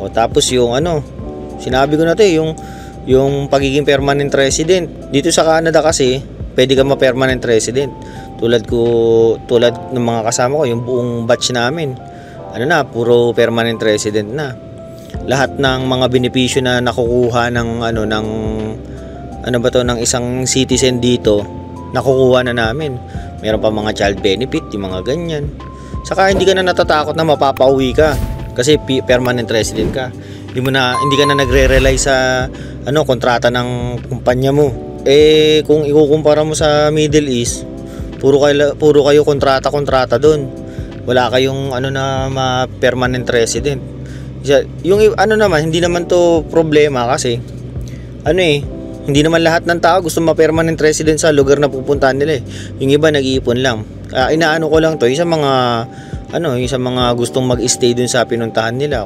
O tapos yung ano, sinabi ko na 'to, yung pagiging permanent resident. Dito sa Canada kasi, pwede ka ma-permanent resident. Tulad ng mga kasama ko, yung buong batch namin. Ano na, puro permanent resident na. Lahat ng mga benepisyo na nakukuha ng ng isang citizen dito, nakukuha na namin. Meron pa mga child benefit, yung mga ganyan. Saka hindi ka na natatakot na mapapauwi ka kasi permanent resident ka. Hindi ka na nagre-rely sa kontrata ng kumpanya mo. Kung ikukumpara mo sa Middle East, puro kayo kontrata doon. Wala kayong na permanent resident. Yung naman, hindi naman to problema kasi hindi naman lahat ng tao gusto ma-permanent resident sa lugar na pupuntahan nila eh. Yung iba nag-iipon lang. Inaano ko lang to, yung sa mga gustong mag-stay dun sa pinuntahan nila.